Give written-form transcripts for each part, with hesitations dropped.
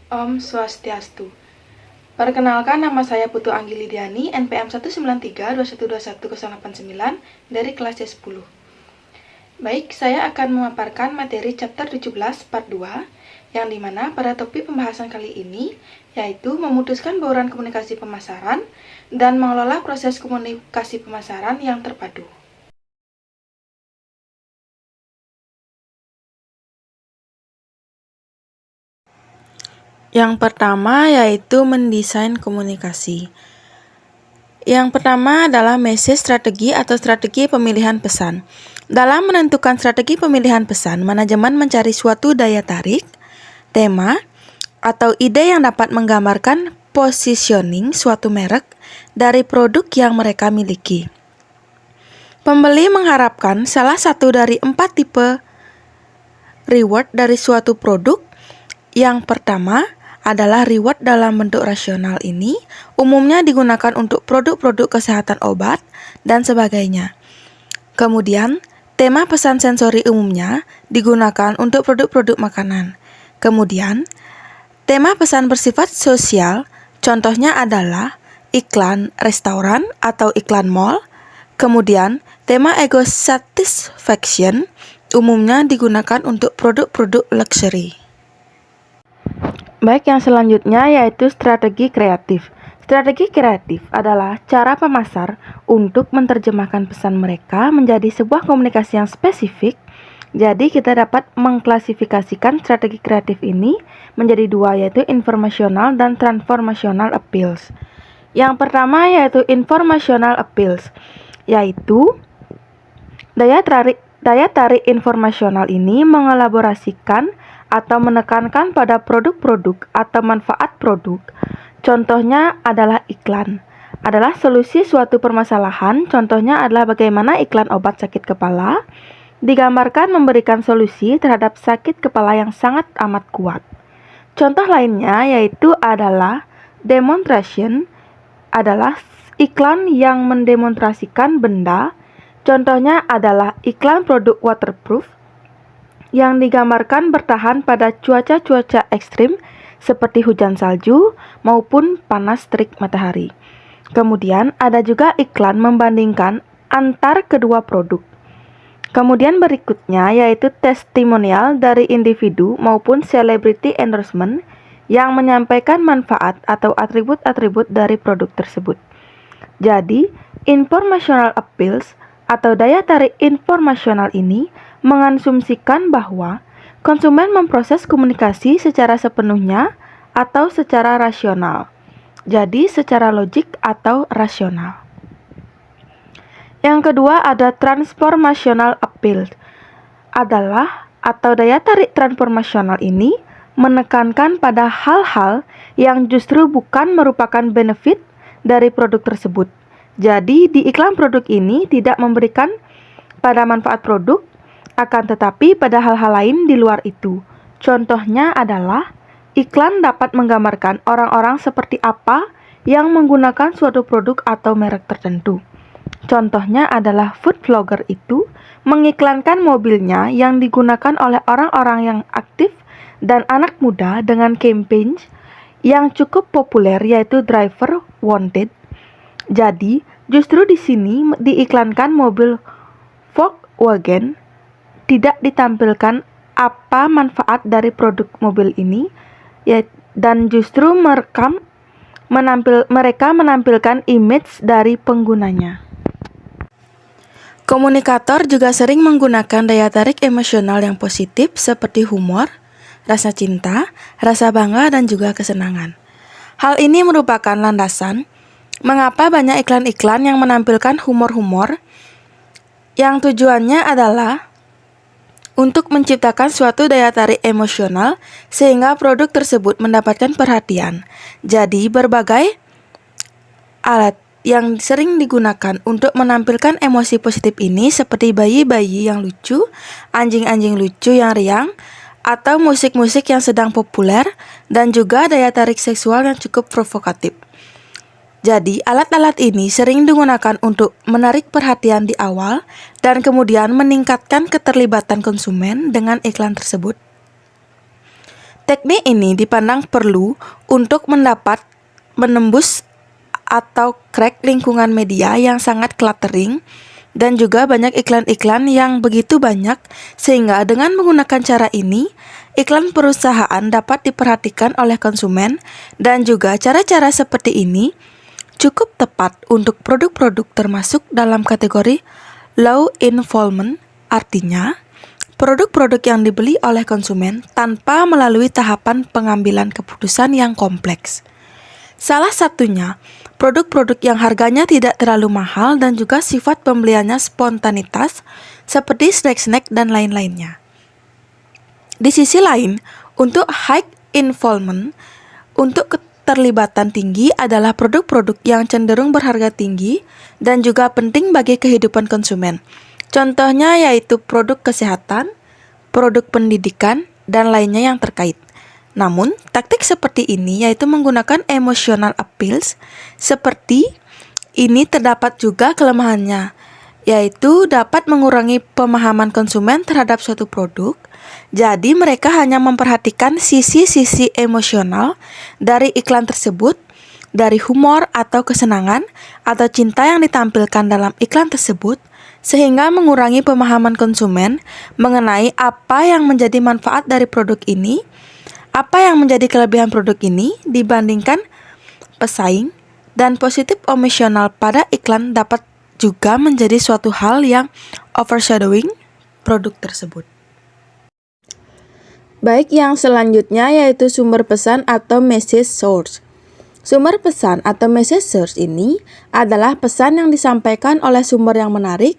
Om Swastiastu. Perkenalkan, nama saya Putu Anggi Lidiani, NPM 19321210089 dari kelas C10. Baik, saya akan memaparkan materi chapter 17 part 2, yang dimana pada topik pembahasan kali ini yaitu memutuskan bauran komunikasi pemasaran dan mengelola proses komunikasi pemasaran yang terpadu. Yang pertama yaitu mendesain komunikasi. Yang pertama adalah message strategi atau strategi pemilihan pesan. Dalam menentukan strategi pemilihan pesan, manajemen mencari suatu daya tarik, tema, atau ide yang dapat menggambarkan positioning suatu merek dari produk yang mereka miliki. Pembeli mengharapkan salah satu dari 4 tipe reward dari suatu produk. Yang pertama adalah reward dalam bentuk rasional. Ini umumnya digunakan untuk produk-produk kesehatan obat dan sebagainya. Kemudian, tema pesan sensori umumnya digunakan untuk produk-produk makanan. Kemudian, tema pesan bersifat sosial, contohnya adalah iklan restoran atau iklan mall. Kemudian, tema ego satisfaction umumnya digunakan untuk produk-produk luxury. Baik, yang selanjutnya yaitu strategi kreatif. Strategi kreatif adalah cara pemasar untuk menerjemahkan pesan mereka menjadi sebuah komunikasi yang spesifik. Jadi kita dapat mengklasifikasikan strategi kreatif ini menjadi dua, yaitu informational dan transformational appeals. Yang pertama yaitu informational appeals, yaitu daya tarik informasional ini mengelaborasikan atau menekankan pada produk-produk atau manfaat produk. Contohnya adalah iklan adalah solusi suatu permasalahan. Contohnya adalah bagaimana iklan obat sakit kepala digambarkan memberikan solusi terhadap sakit kepala yang sangat amat kuat. Contoh lainnya yaitu adalah demonstration, adalah iklan yang mendemonstrasikan benda. Contohnya adalah iklan produk waterproof yang digambarkan bertahan pada cuaca-cuaca ekstrim seperti hujan salju maupun panas terik matahari. Kemudian ada juga iklan membandingkan antar kedua produk. Kemudian berikutnya yaitu testimonial dari individu maupun celebrity endorsement yang menyampaikan manfaat atau atribut-atribut dari produk tersebut. Jadi, informational appeals atau daya tarik informasional ini mengasumsikan bahwa konsumen memproses komunikasi secara sepenuhnya atau secara rasional. Jadi secara logik atau rasional. Yang kedua ada transformational appeal, adalah atau daya tarik transformasional ini menekankan pada hal-hal yang justru bukan merupakan benefit dari produk tersebut. Jadi di iklan produk ini tidak memberikan pada manfaat produk, akan tetapi pada hal-hal lain di luar itu. Contohnya adalah iklan dapat menggambarkan orang-orang seperti apa yang menggunakan suatu produk atau merek tertentu. Contohnya adalah food vlogger itu mengiklankan mobilnya yang digunakan oleh orang-orang yang aktif dan anak muda dengan campaign yang cukup populer yaitu driver wanted. Jadi, justru di sini diiklankan mobil Volkswagen, tidak ditampilkan apa manfaat dari produk mobil ini, dan justru mereka menampilkan image dari penggunanya. Komunikator juga sering menggunakan daya tarik emosional yang positif seperti humor, rasa cinta, rasa bangga, dan juga kesenangan. Hal ini merupakan landasan mengapa banyak iklan-iklan yang menampilkan humor-humor yang tujuannya adalah untuk menciptakan suatu daya tarik emosional sehingga produk tersebut mendapatkan perhatian. Jadi berbagai alat yang sering digunakan untuk menampilkan emosi positif ini seperti bayi-bayi yang lucu, anjing-anjing lucu yang riang, atau musik-musik yang sedang populer, dan juga daya tarik seksual yang cukup provokatif. Jadi, alat-alat ini sering digunakan untuk menarik perhatian di awal dan kemudian meningkatkan keterlibatan konsumen dengan iklan tersebut. Teknik ini dipandang perlu untuk menembus atau crack lingkungan media yang sangat cluttering dan juga banyak iklan-iklan yang begitu banyak, sehingga dengan menggunakan cara ini, iklan perusahaan dapat diperhatikan oleh konsumen, dan juga cara-cara seperti ini cukup tepat untuk produk-produk termasuk dalam kategori low involvement, artinya produk-produk yang dibeli oleh konsumen tanpa melalui tahapan pengambilan keputusan yang kompleks. Salah satunya, produk-produk yang harganya tidak terlalu mahal dan juga sifat pembeliannya spontanitas seperti snack-snack dan lain-lainnya. Di sisi lain, untuk high involvement, untuk keterlibatan tinggi adalah produk-produk yang cenderung berharga tinggi dan juga penting bagi kehidupan konsumen. Contohnya yaitu produk kesehatan, produk pendidikan, dan lainnya yang terkait. Namun, taktik seperti ini yaitu menggunakan emotional appeals seperti ini terdapat juga kelemahannya, yaitu dapat mengurangi pemahaman konsumen terhadap suatu produk. Jadi, mereka hanya memperhatikan sisi-sisi emosional dari iklan tersebut, dari humor atau kesenangan atau cinta yang ditampilkan dalam iklan tersebut, sehingga mengurangi pemahaman konsumen mengenai apa yang menjadi manfaat dari produk ini, apa yang menjadi kelebihan produk ini dibandingkan pesaing, dan positif emosional pada iklan dapat juga menjadi suatu hal yang overshadowing produk tersebut. Baik, yang selanjutnya yaitu sumber pesan atau message source. Sumber pesan atau message source ini adalah pesan yang disampaikan oleh sumber yang menarik,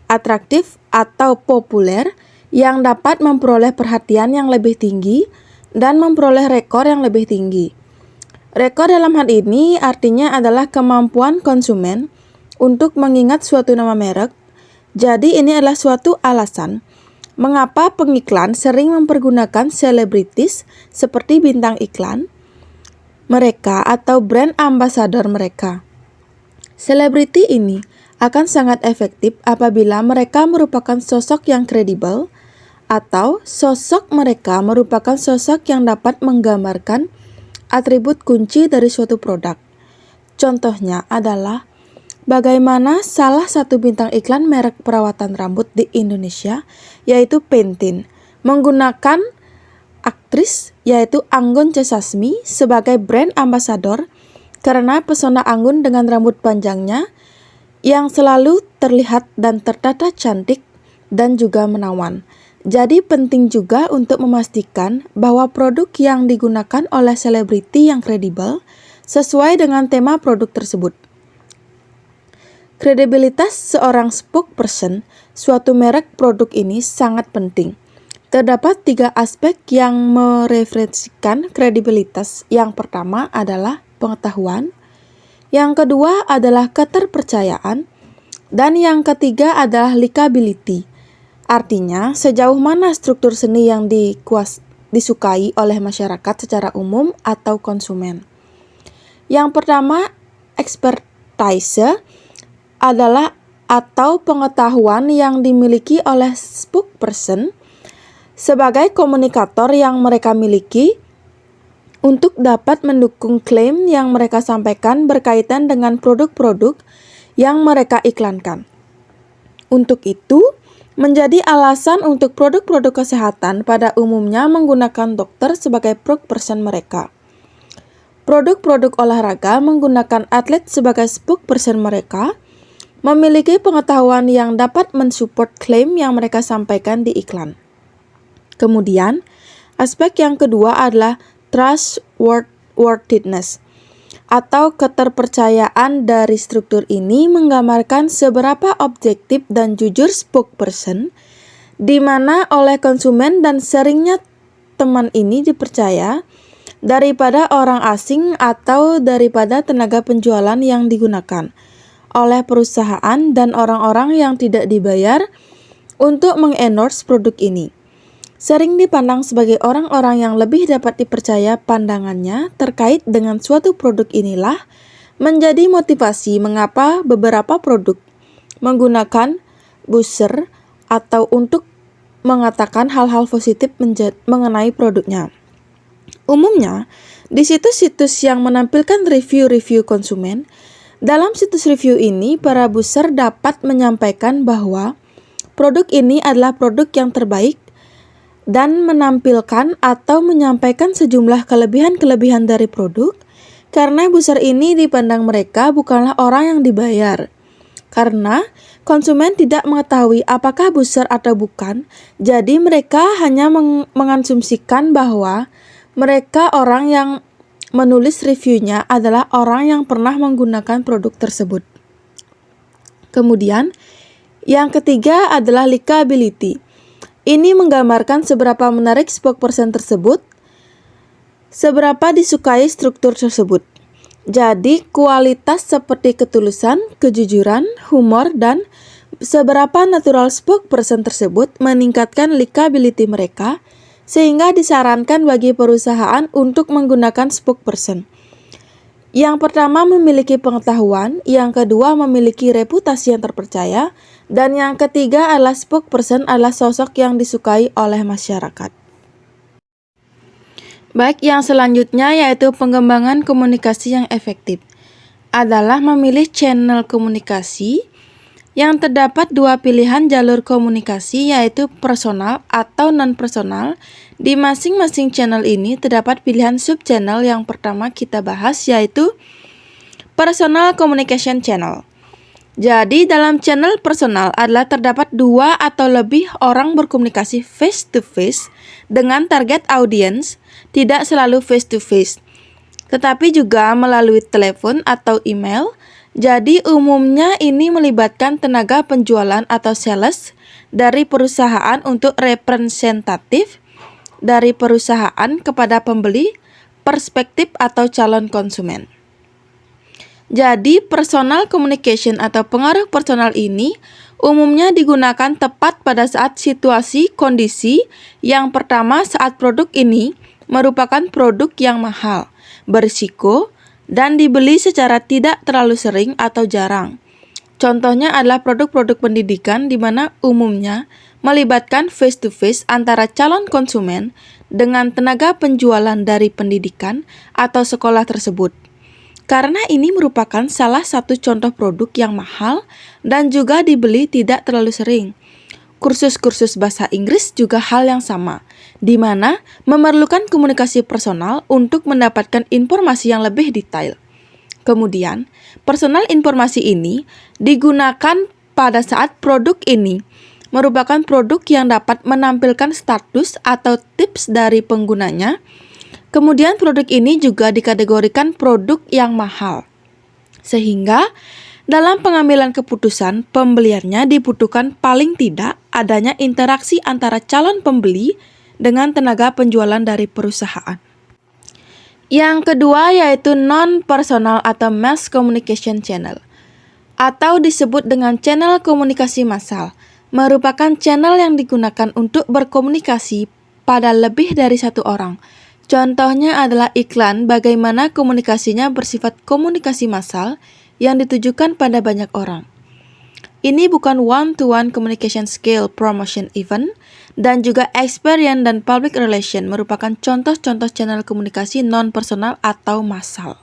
atraktif, atau populer yang dapat memperoleh perhatian yang lebih tinggi dan memperoleh rekor yang lebih tinggi. Rekor dalam hal ini artinya adalah kemampuan konsumen untuk mengingat suatu nama merek. Jadi ini adalah suatu alasan mengapa pengiklan sering mempergunakan selebritis seperti bintang iklan mereka atau brand ambassador mereka. Selebriti ini akan sangat efektif apabila mereka merupakan sosok yang kredibel atau sosok mereka merupakan sosok yang dapat menggambarkan atribut kunci dari suatu produk. Contohnya adalah bagaimana salah satu bintang iklan merek perawatan rambut di Indonesia, yaitu Pantene, menggunakan aktris yaitu Anggun C. Sasmi sebagai brand ambassador karena pesona Anggun dengan rambut panjangnya yang selalu terlihat dan tertata cantik dan juga menawan. Jadi penting juga untuk memastikan bahwa produk yang digunakan oleh selebriti yang kredibel sesuai dengan tema produk tersebut. Kredibilitas seorang spokesperson suatu merek produk ini sangat penting. Terdapat 3 aspek yang mereferensikan kredibilitas. Yang pertama adalah pengetahuan, yang kedua adalah keterpercayaan, dan yang ketiga adalah likability. Artinya, sejauh mana struktur seni yang disukai oleh masyarakat secara umum atau konsumen. Yang pertama, expertise adalah atau pengetahuan yang dimiliki oleh spokesperson sebagai komunikator yang mereka miliki untuk dapat mendukung klaim yang mereka sampaikan berkaitan dengan produk-produk yang mereka iklankan. Untuk itu, menjadi alasan untuk produk-produk kesehatan pada umumnya menggunakan dokter sebagai spokesperson mereka. Produk-produk olahraga menggunakan atlet sebagai spokesperson mereka, memiliki pengetahuan yang dapat mensupport klaim yang mereka sampaikan di iklan. Kemudian, aspek yang kedua adalah trustworthiness atau keterpercayaan. Dari struktur ini menggambarkan seberapa objektif dan jujur spokesperson, di mana oleh konsumen dan seringnya teman ini dipercaya daripada orang asing atau daripada tenaga penjualan yang digunakan oleh perusahaan dan orang-orang yang tidak dibayar untuk mengendorse produk ini. Sering dipandang sebagai orang-orang yang lebih dapat dipercaya. Pandangannya terkait dengan suatu produk inilah menjadi motivasi mengapa beberapa produk menggunakan buzzer atau untuk mengatakan hal-hal positif mengenai produknya. Umumnya, di situs-situs yang menampilkan review-review konsumen, dalam situs review ini para user dapat menyampaikan bahwa produk ini adalah produk yang terbaik dan menampilkan atau menyampaikan sejumlah kelebihan-kelebihan dari produk karena user ini dipandang mereka bukanlah orang yang dibayar. Karena konsumen tidak mengetahui apakah user atau bukan, jadi mereka hanya mengasumsikan bahwa mereka orang yang menulis reviewnya adalah orang yang pernah menggunakan produk tersebut. Kemudian, yang ketiga adalah likability. Ini menggambarkan seberapa menarik spokesperson tersebut, seberapa disukai struktur tersebut. Jadi, kualitas seperti ketulusan, kejujuran, humor, dan seberapa natural spokesperson tersebut meningkatkan likability mereka, sehingga disarankan bagi perusahaan untuk menggunakan spokesperson. Yang pertama memiliki pengetahuan, yang kedua memiliki reputasi yang terpercaya, dan yang ketiga adalah spokesperson adalah sosok yang disukai oleh masyarakat. Baik, yang selanjutnya yaitu pengembangan komunikasi yang efektif adalah memilih channel komunikasi yang terdapat dua pilihan jalur komunikasi yaitu personal atau non-personal. Di masing-masing channel ini terdapat pilihan sub-channel. Yang pertama kita bahas yaitu personal communication channel. Jadi dalam channel personal adalah terdapat dua atau lebih orang berkomunikasi face to face dengan target audience, tidak selalu face to face, tetapi juga melalui telepon atau email. Jadi umumnya ini melibatkan tenaga penjualan atau sales dari perusahaan untuk representatif dari perusahaan kepada pembeli, perspektif atau calon konsumen. Jadi personal communication atau pengaruh personal ini umumnya digunakan tepat pada saat situasi kondisi. Yang pertama saat produk ini merupakan produk yang mahal, berisiko, dan dibeli secara tidak terlalu sering atau jarang. Contohnya adalah produk-produk pendidikan di mana umumnya melibatkan face-to-face antara calon konsumen dengan tenaga penjualan dari pendidikan atau sekolah tersebut. Karena ini merupakan salah satu contoh produk yang mahal dan juga dibeli tidak terlalu sering. Kursus-kursus bahasa Inggris juga hal yang sama, di mana memerlukan komunikasi personal untuk mendapatkan informasi yang lebih detail. Kemudian, personal informasi ini digunakan pada saat produk ini merupakan produk yang dapat menampilkan status atau tips dari penggunanya. Kemudian produk ini juga dikategorikan produk yang mahal. Sehingga dalam pengambilan keputusan pembeliannya dibutuhkan paling tidak adanya interaksi antara calon pembeli dengan tenaga penjualan dari perusahaan. Yang kedua yaitu non-personal atau mass communication channel atau disebut dengan channel komunikasi massal, merupakan channel yang digunakan untuk berkomunikasi pada lebih dari satu orang. Contohnya adalah iklan, bagaimana komunikasinya bersifat komunikasi massal yang ditujukan pada banyak orang. Ini bukan one-to-one communication skill promotion event, dan juga experience dan public relation merupakan contoh-contoh channel komunikasi non-personal atau massal.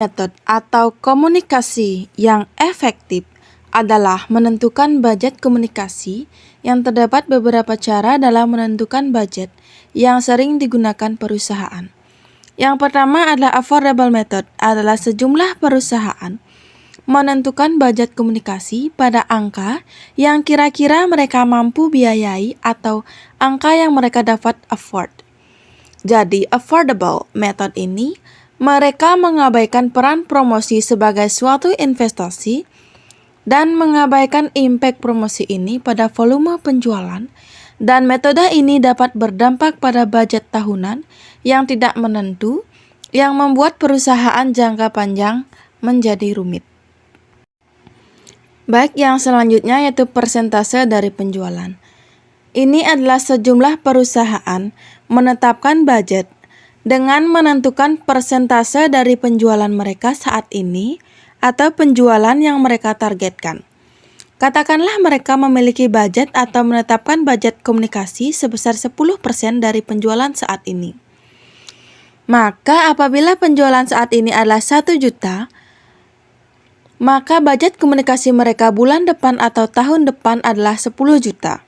Metode atau komunikasi yang efektif adalah menentukan budget komunikasi. Yang terdapat beberapa cara dalam menentukan budget yang sering digunakan perusahaan. Yang pertama adalah affordable method, adalah sejumlah perusahaan menentukan budget komunikasi pada angka yang kira-kira mereka mampu biayai atau angka yang mereka dapat afford. Jadi affordable method ini mereka mengabaikan peran promosi sebagai suatu investasi dan mengabaikan impact promosi ini pada volume penjualan, dan metode ini dapat berdampak pada budget tahunan yang tidak menentu yang membuat perusahaan jangka panjang menjadi rumit. Baik, yang selanjutnya yaitu persentase dari penjualan. Ini adalah sejumlah perusahaan menetapkan budget dengan menentukan persentase dari penjualan mereka saat ini atau penjualan yang mereka targetkan. Katakanlah mereka memiliki budget atau menetapkan budget komunikasi sebesar 10% dari penjualan saat ini. Maka apabila penjualan saat ini adalah 1 juta, maka budget komunikasi mereka bulan depan atau tahun depan adalah 10 juta.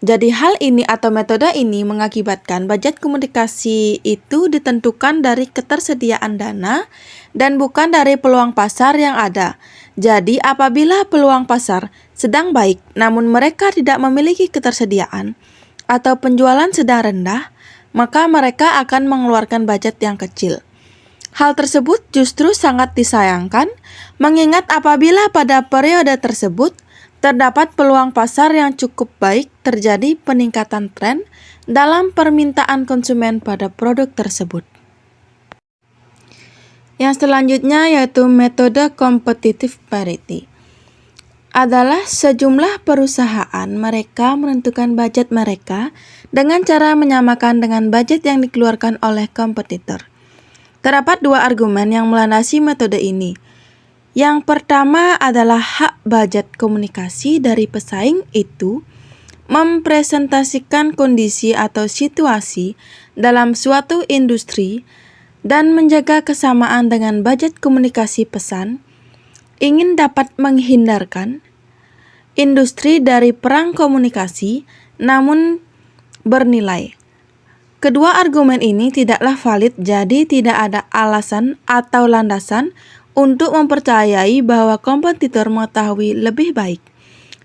Jadi hal ini atau metode ini mengakibatkan budget komunikasi itu ditentukan dari ketersediaan dana dan bukan dari peluang pasar yang ada. Jadi apabila peluang pasar sedang baik namun mereka tidak memiliki ketersediaan atau penjualan sedang rendah, maka mereka akan mengeluarkan budget yang kecil. Hal tersebut justru sangat disayangkan mengingat apabila pada periode tersebut terdapat peluang pasar yang cukup baik, terjadi peningkatan tren dalam permintaan konsumen pada produk tersebut. Yang selanjutnya yaitu metode competitive parity. Adalah sejumlah perusahaan mereka menentukan budget mereka dengan cara menyamakan dengan budget yang dikeluarkan oleh kompetitor. Terdapat 2 argumen yang melandasi metode ini. Yang pertama adalah hak budget komunikasi dari pesaing itu mempresentasikan kondisi atau situasi dalam suatu industri dan menjaga kesamaan dengan budget komunikasi pesan, ingin dapat menghindarkan industri dari perang komunikasi namun bernilai. Kedua argumen ini tidaklah valid, jadi tidak ada alasan atau landasan untuk mempercayai bahwa kompetitor mengetahui lebih baik,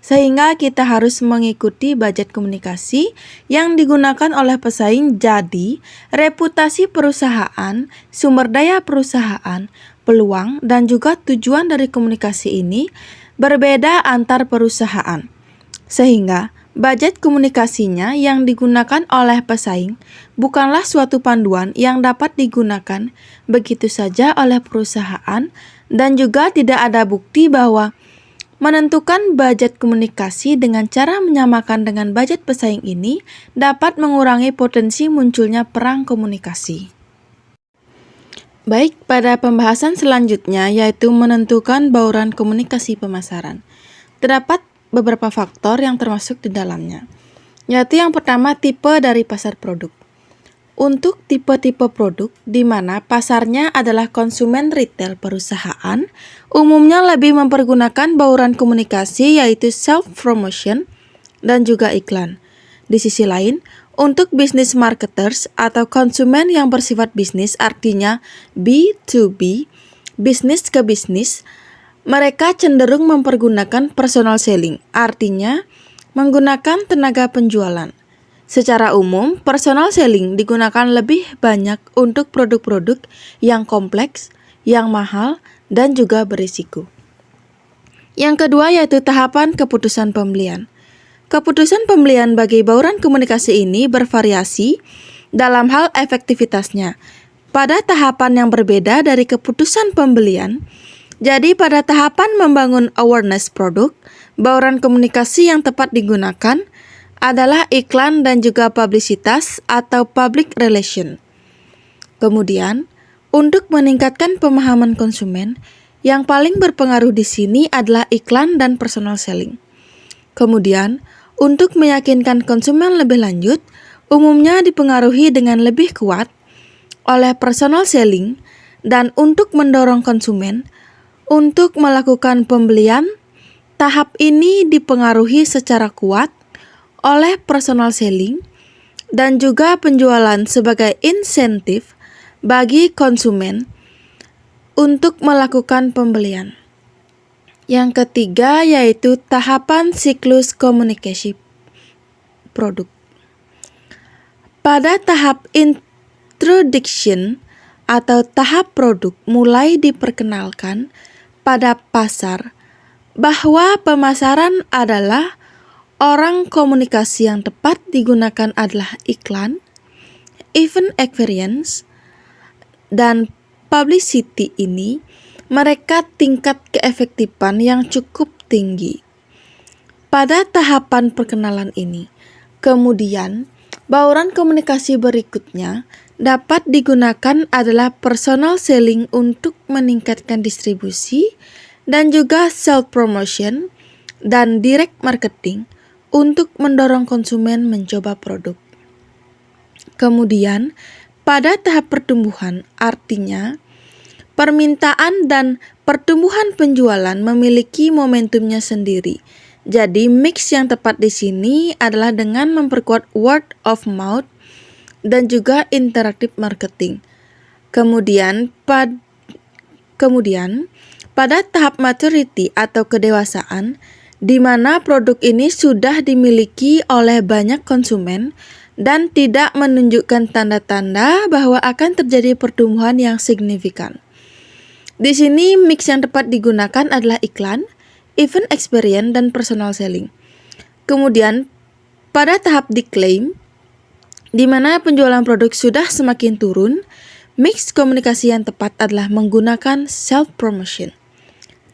sehingga kita harus mengikuti budget komunikasi yang digunakan oleh pesaing. Jadi, reputasi perusahaan, sumber daya perusahaan, peluang, dan juga tujuan dari komunikasi ini berbeda antar perusahaan, sehingga budget komunikasinya yang digunakan oleh pesaing bukanlah suatu panduan yang dapat digunakan begitu saja oleh perusahaan, dan juga tidak ada bukti bahwa menentukan budget komunikasi dengan cara menyamakan dengan budget pesaing ini dapat mengurangi potensi munculnya perang komunikasi. Baik, pada pembahasan selanjutnya yaitu menentukan bauran komunikasi pemasaran. Terdapat beberapa faktor yang termasuk di dalamnya, yaitu yang pertama tipe dari pasar produk. Untuk tipe-tipe produk di mana pasarnya adalah konsumen retail perusahaan, umumnya lebih mempergunakan bauran komunikasi yaitu self-promotion dan juga iklan. Di sisi lain, untuk business marketers atau konsumen yang bersifat bisnis, artinya B2B, bisnis ke bisnis, mereka cenderung mempergunakan personal selling, artinya menggunakan tenaga penjualan. Secara umum, personal selling digunakan lebih banyak untuk produk-produk yang kompleks, yang mahal, dan juga berisiko. Yang kedua yaitu tahapan keputusan pembelian. Keputusan pembelian bagi bauran komunikasi ini bervariasi dalam hal efektivitasnya pada tahapan yang berbeda dari keputusan pembelian. Jadi pada tahapan membangun awareness produk, bauran komunikasi yang tepat digunakan adalah iklan dan juga publisitas atau public relation. Kemudian, untuk meningkatkan pemahaman konsumen, yang paling berpengaruh di sini adalah iklan dan personal selling. Kemudian, untuk meyakinkan konsumen lebih lanjut, umumnya dipengaruhi dengan lebih kuat oleh personal selling, dan untuk mendorong konsumen untuk melakukan pembelian, tahap ini dipengaruhi secara kuat oleh personal selling dan juga penjualan sebagai insentif bagi konsumen untuk melakukan pembelian. Yang ketiga yaitu tahapan siklus komunikasi produk. Pada tahap introduction atau tahap produk mulai diperkenalkan pada pasar bahwa pemasaran adalah orang, komunikasi yang tepat digunakan adalah iklan, event experience, dan publicity ini mereka tingkat keefektifan yang cukup tinggi. Pada tahapan perkenalan ini, kemudian bauran komunikasi berikutnya dapat digunakan adalah personal selling untuk meningkatkan distribusi dan juga self promotion dan direct marketing untuk mendorong konsumen mencoba produk. Kemudian, pada tahap pertumbuhan, artinya permintaan dan pertumbuhan penjualan memiliki momentumnya sendiri. Jadi mix yang tepat di sini adalah dengan memperkuat word of mouth dan juga interactive marketing. Kemudian pada tahap maturity atau kedewasaan, di mana produk ini sudah dimiliki oleh banyak konsumen dan tidak menunjukkan tanda-tanda bahwa akan terjadi pertumbuhan yang signifikan. Di sini mix yang tepat digunakan adalah iklan, event experience, dan personal selling. Kemudian pada tahap decline, di mana penjualan produk sudah semakin turun, mix komunikasi yang tepat adalah menggunakan self-promotion.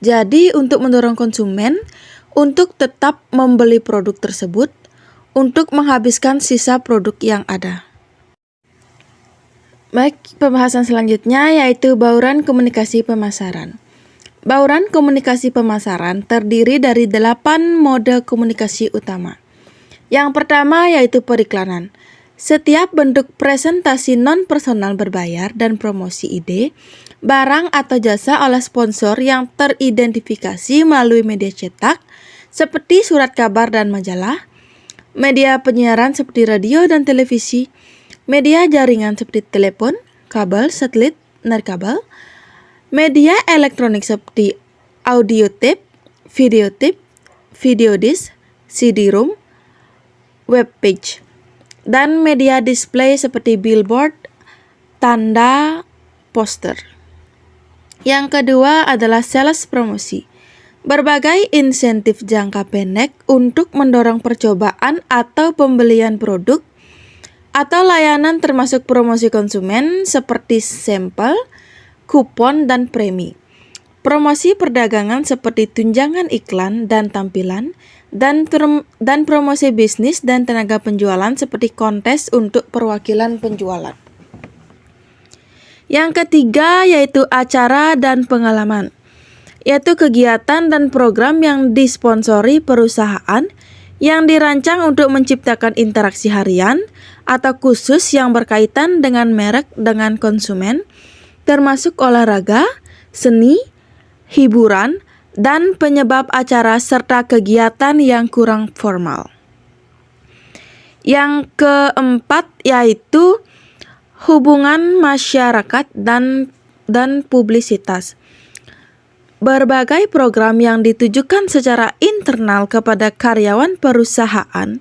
Jadi untuk mendorong konsumen untuk tetap membeli produk tersebut untuk menghabiskan sisa produk yang ada. Baik, pembahasan selanjutnya yaitu bauran komunikasi pemasaran. Bauran komunikasi pemasaran terdiri dari 8 mode komunikasi utama. Yang pertama yaitu periklanan. Setiap bentuk presentasi non-personal berbayar dan promosi ide, barang atau jasa oleh sponsor yang teridentifikasi melalui media cetak seperti surat kabar dan majalah, media penyiaran seperti radio dan televisi, media jaringan seperti telepon, kabel, satelit, nirkabel, media elektronik seperti audio tape, video disc, CD-ROM, web page, dan media display seperti billboard, tanda, poster. Yang kedua adalah sales promosi. Berbagai insentif jangka pendek untuk mendorong percobaan atau pembelian produk atau layanan termasuk promosi konsumen seperti sampel, kupon, dan premi. Promosi perdagangan seperti tunjangan iklan dan tampilan, dan promosi bisnis dan tenaga penjualan seperti kontes untuk perwakilan penjualan. Yang ketiga yaitu acara dan pengalaman, yaitu kegiatan dan program yang disponsori perusahaan yang dirancang untuk menciptakan interaksi harian atau khusus yang berkaitan dengan merek dengan konsumen, termasuk olahraga, seni, hiburan, dan penyebab acara serta kegiatan yang kurang formal. Yang keempat yaitu hubungan masyarakat dan publisitas. Berbagai program yang ditujukan secara internal kepada karyawan perusahaan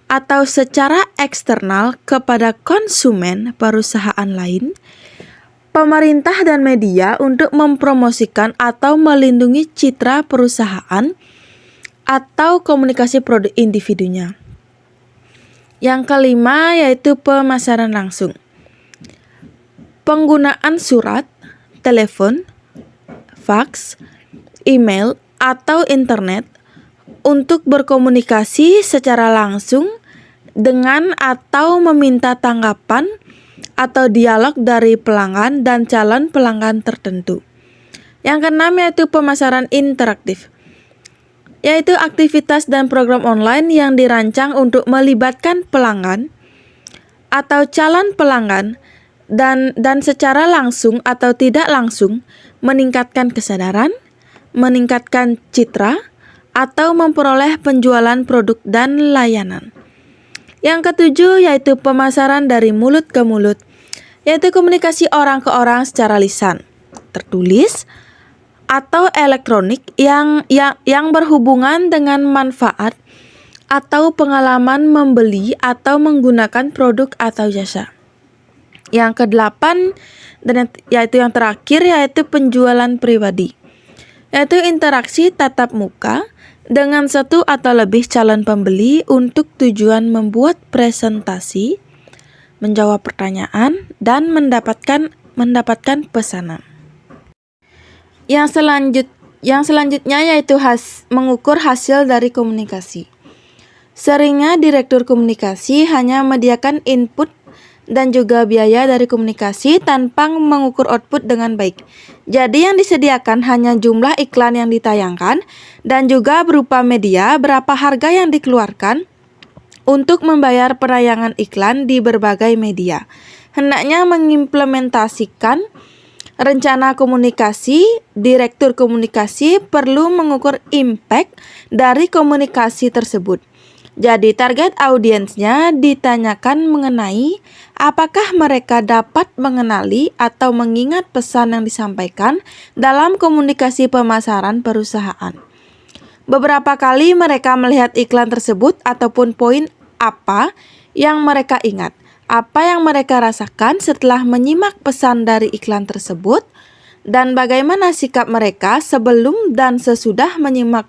atau secara eksternal kepada konsumen perusahaan lain, pemerintah dan media untuk mempromosikan atau melindungi citra perusahaan atau komunikasi produk individunya. Yang kelima yaitu pemasaran langsung. Penggunaan surat, telepon, fax, email, atau internet untuk berkomunikasi secara langsung dengan atau meminta tanggapan atau dialog dari pelanggan dan calon pelanggan tertentu. Yang keenam yaitu pemasaran interaktif, yaitu aktivitas dan program online yang dirancang untuk melibatkan pelanggan atau calon pelanggan dan secara langsung atau tidak langsung meningkatkan kesadaran, meningkatkan citra, atau memperoleh penjualan produk dan layanan. Yang ketujuh yaitu pemasaran dari mulut ke mulut, yaitu komunikasi orang ke orang secara lisan, tertulis, atau elektronik yang berhubungan dengan manfaat atau pengalaman membeli atau menggunakan produk atau jasa. Yang kedelapan dan yaitu yang terakhir yaitu penjualan pribadi, yaitu interaksi tatap muka dengan satu atau lebih calon pembeli untuk tujuan membuat presentasi, menjawab pertanyaan, dan mendapatkan pesanan. Yang selanjutnya yaitu mengukur hasil dari komunikasi. Seringnya direktur komunikasi hanya menyediakan input dan juga biaya dari komunikasi tanpa mengukur output dengan baik. Jadi yang disediakan hanya jumlah iklan yang ditayangkan dan juga berupa media berapa harga yang dikeluarkan untuk membayar penayangan iklan di berbagai media. hendaknya mengimplementasikan rencana komunikasi. Direktur komunikasi perlu mengukur impact dari komunikasi tersebut. Jadi target audiensnya ditanyakan mengenai apakah mereka dapat mengenali atau mengingat pesan yang disampaikan dalam komunikasi pemasaran perusahaan. Beberapa kali mereka melihat iklan tersebut ataupun poin apa yang mereka ingat, apa yang mereka rasakan setelah menyimak pesan dari iklan tersebut, dan bagaimana sikap mereka sebelum dan sesudah menyimak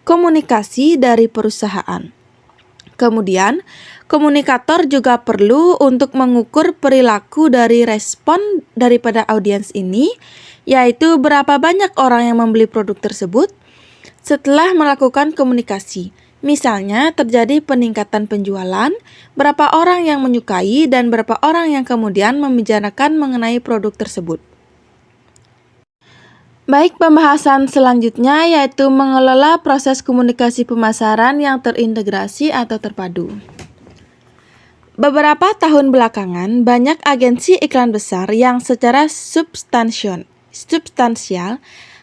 komunikasi dari perusahaan. Kemudian, komunikator juga perlu untuk mengukur perilaku dari respon daripada audiens ini, yaitu berapa banyak orang yang membeli produk tersebut setelah melakukan komunikasi. Misalnya, terjadi peningkatan penjualan, berapa orang yang menyukai, dan berapa orang yang kemudian membicarakan mengenai produk tersebut. Baik, pembahasan selanjutnya yaitu mengelola proses komunikasi pemasaran yang terintegrasi atau terpadu. Beberapa tahun belakangan, banyak agensi iklan besar yang secara substansial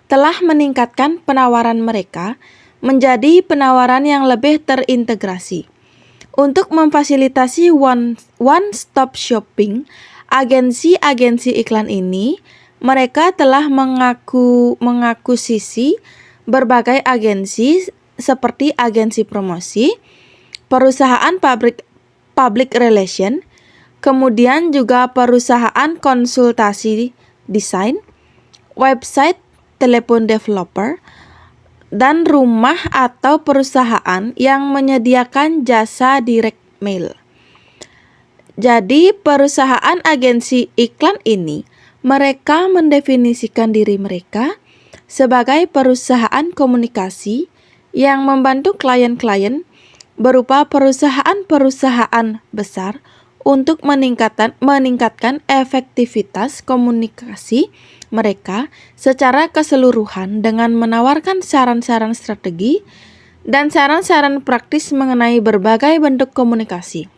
telah meningkatkan penawaran mereka menjadi penawaran yang lebih terintegrasi. Untuk memfasilitasi one-stop shopping, agensi-agensi iklan ini mereka telah mengakuisisi berbagai agensi seperti agensi promosi, perusahaan public relation, kemudian juga perusahaan konsultasi desain, website, telepon developer, dan rumah atau perusahaan yang menyediakan jasa direct mail. Jadi perusahaan agensi iklan ini mereka mendefinisikan diri mereka sebagai perusahaan komunikasi yang membantu klien-klien berupa perusahaan-perusahaan besar untuk meningkatkan efektivitas komunikasi mereka secara keseluruhan dengan menawarkan saran-saran strategi dan saran-saran praktis mengenai berbagai bentuk komunikasi.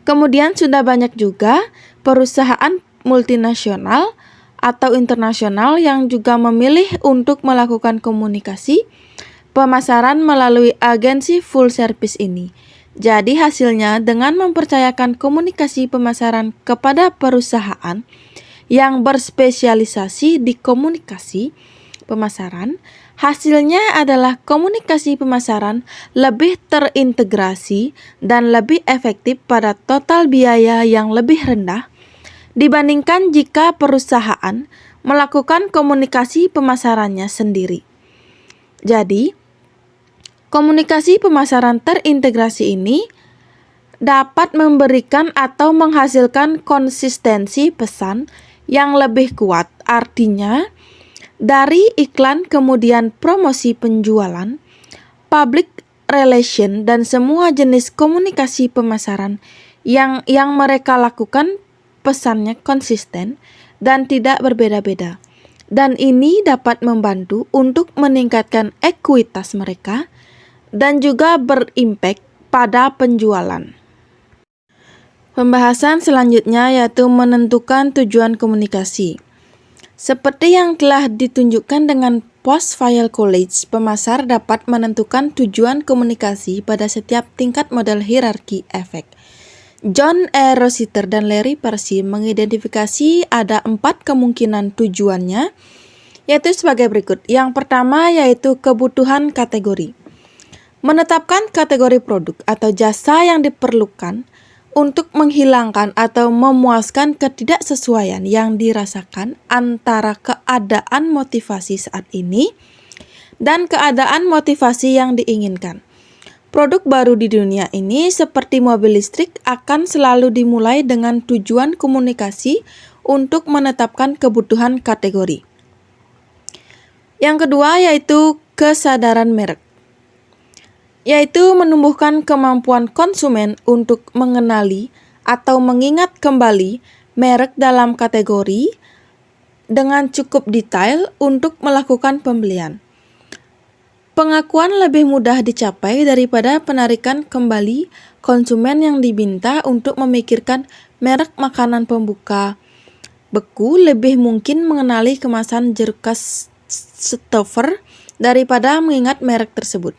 Kemudian sudah banyak juga perusahaan multinasional atau internasional yang juga memilih untuk melakukan komunikasi pemasaran melalui agensi full service ini. Jadi hasilnya dengan mempercayakan komunikasi pemasaran kepada perusahaan yang berspesialisasi di komunikasi pemasaran, hasilnya adalah komunikasi pemasaran lebih terintegrasi dan lebih efektif pada total biaya yang lebih rendah dibandingkan jika perusahaan melakukan komunikasi pemasarannya sendiri. Jadi, komunikasi pemasaran terintegrasi ini dapat memberikan atau menghasilkan konsistensi pesan yang lebih kuat. Artinya, dari iklan kemudian promosi penjualan, public relation, dan semua jenis komunikasi pemasaran yang mereka lakukan pesannya konsisten dan tidak berbeda-beda. Dan ini dapat membantu untuk meningkatkan ekuitas mereka dan juga berimpact pada penjualan. Pembahasan selanjutnya yaitu menentukan tujuan komunikasi. Seperti yang telah ditunjukkan dengan post-file college, pemasar dapat menentukan tujuan komunikasi pada setiap tingkat model hierarki efek. John E. Rossiter dan Larry Percy mengidentifikasi ada 4 kemungkinan tujuannya, yaitu sebagai berikut. Yang pertama yaitu kebutuhan kategori. Menetapkan kategori produk atau jasa yang diperlukan untuk menghilangkan atau memuaskan ketidaksesuaian yang dirasakan antara keadaan motivasi saat ini dan keadaan motivasi yang diinginkan. Produk baru di dunia ini seperti mobil listrik akan selalu dimulai dengan tujuan komunikasi untuk menetapkan kebutuhan kategori. Yang kedua yaitu kesadaran merek, yaitu menumbuhkan kemampuan konsumen untuk mengenali atau mengingat kembali merek dalam kategori dengan cukup detail untuk melakukan pembelian. Pengakuan lebih mudah dicapai daripada penarikan kembali konsumen yang diminta untuk memikirkan merek makanan pembuka beku lebih mungkin mengenali kemasan jeruk Stouffer daripada mengingat merek tersebut.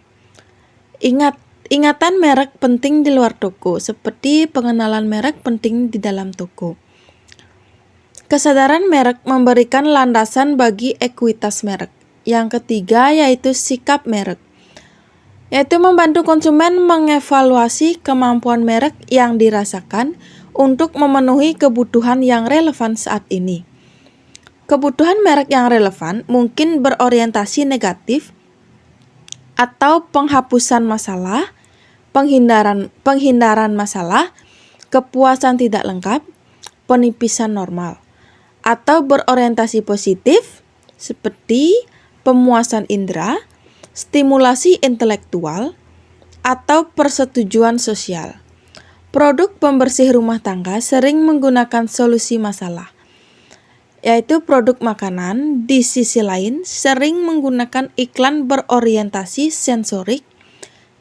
Ingatan merek penting di luar toko, seperti pengenalan merek penting di dalam toko. Kesadaran merek memberikan landasan bagi ekuitas merek. Yang ketiga yaitu sikap merek, yaitu membantu konsumen mengevaluasi kemampuan merek yang dirasakan untuk memenuhi kebutuhan yang relevan saat ini. Kebutuhan merek yang relevan mungkin berorientasi negatif atau penghapusan masalah, penghindaran masalah, kepuasan tidak lengkap, penipisan normal, atau berorientasi positif seperti pemuasan indera, stimulasi intelektual, atau persetujuan sosial. Produk pembersih rumah tangga sering menggunakan solusi masalah, yaitu produk makanan di sisi lain sering menggunakan iklan berorientasi sensorik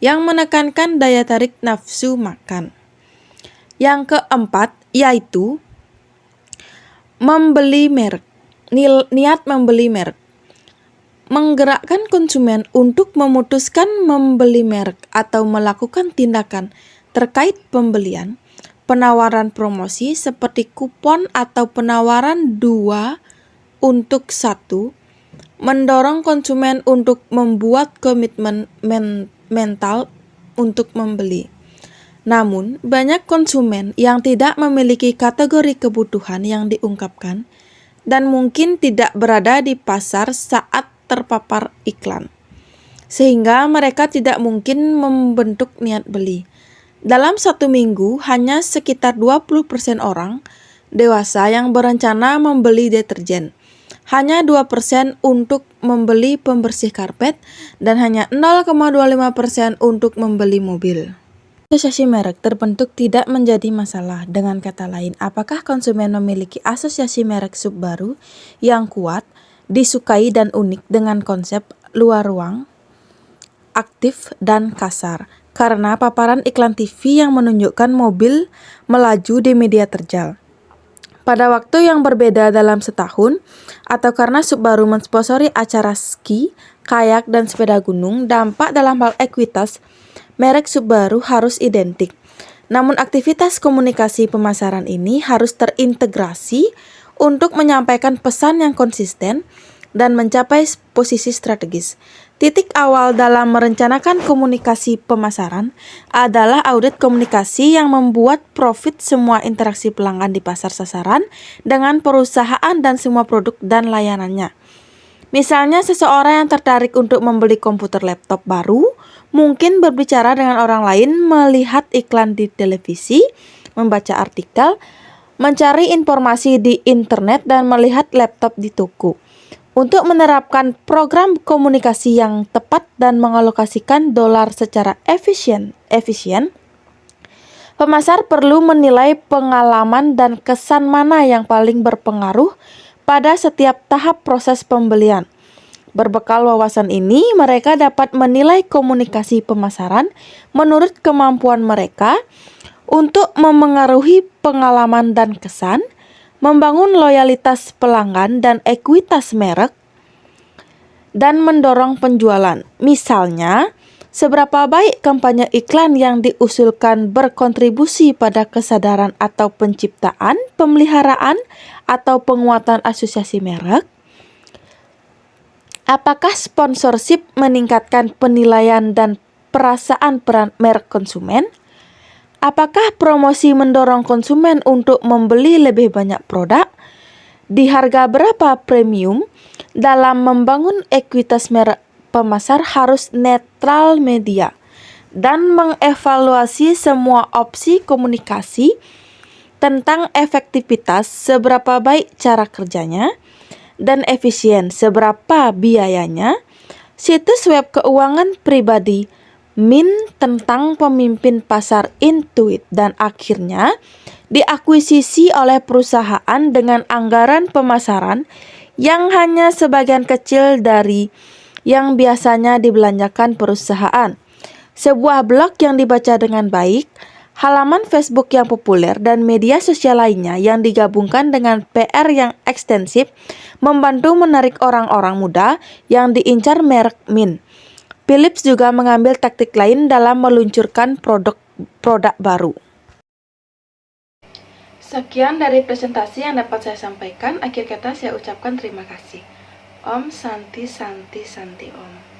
yang menekankan daya tarik nafsu makan. Yang keempat yaitu membeli merek, niat membeli merek. Menggerakkan konsumen untuk memutuskan membeli merek atau melakukan tindakan terkait pembelian, penawaran promosi seperti kupon atau penawaran 2 untuk 1, mendorong konsumen untuk membuat komitmen mental untuk membeli. Namun, banyak konsumen yang tidak memiliki kategori kebutuhan yang diungkapkan dan mungkin tidak berada di pasar saat terpapar iklan, sehingga mereka tidak mungkin membentuk niat beli. Dalam 1 minggu, hanya sekitar 20% orang dewasa yang berencana membeli deterjen, hanya 2% untuk membeli pembersih karpet, dan hanya 0,25% untuk membeli mobil. Asosiasi merek terbentuk tidak menjadi masalah. Dengan kata lain, apakah konsumen memiliki asosiasi merek sub baru yang kuat, disukai dan unik dengan konsep luar ruang, aktif dan kasar, karena paparan iklan TV yang menunjukkan mobil melaju di media terjal pada waktu yang berbeda dalam setahun, atau karena Subaru mensponsori acara ski, kayak, dan sepeda gunung. Dampak dalam hal ekuitas merek Subaru harus identik. Namun aktivitas komunikasi pemasaran ini harus terintegrasi untuk menyampaikan pesan yang konsisten dan mencapai posisi strategis. Titik awal dalam merencanakan komunikasi pemasaran adalah audit komunikasi yang membuat profit semua interaksi pelanggan di pasar sasaran dengan perusahaan dan semua produk dan layanannya. Misalnya, seseorang yang tertarik untuk membeli komputer laptop baru mungkin berbicara dengan orang lain, melihat iklan di televisi, membaca artikel, mencari informasi di internet, dan melihat laptop di toko. Untuk menerapkan program komunikasi yang tepat dan mengalokasikan dolar secara efisien, pemasar perlu menilai pengalaman dan kesan mana yang paling berpengaruh pada setiap tahap proses pembelian. Berbekal wawasan ini, mereka dapat menilai komunikasi pemasaran menurut kemampuan mereka untuk memengaruhi pengalaman dan kesan, membangun loyalitas pelanggan dan ekuitas merek, dan mendorong penjualan. Misalnya, seberapa baik kampanye iklan yang diusulkan berkontribusi pada kesadaran atau penciptaan, pemeliharaan, atau penguatan asosiasi merek? Apakah sponsorship meningkatkan penilaian dan perasaan peran merek konsumen? Apakah promosi mendorong konsumen untuk membeli lebih banyak produk? Di harga berapa premium? Dalam membangun ekuitas merek, pemasar harus netral media dan mengevaluasi semua opsi komunikasi tentang efektivitas, seberapa baik cara kerjanya, dan efisien, seberapa biayanya. Situs web keuangan pribadi tentang pemimpin pasar Intuit, dan akhirnya diakuisisi oleh perusahaan dengan anggaran pemasaran yang hanya sebagian kecil dari yang biasanya dibelanjakan perusahaan. Sebuah blog yang dibaca dengan baik, halaman Facebook yang populer, dan media sosial lainnya yang digabungkan dengan PR yang ekstensif membantu menarik orang-orang muda yang diincar merek Mint. Philips juga mengambil taktik lain dalam meluncurkan produk baru. Sekian dari presentasi yang dapat saya sampaikan. Akhir kata saya ucapkan terima kasih. Om Santi Santi Santi Om.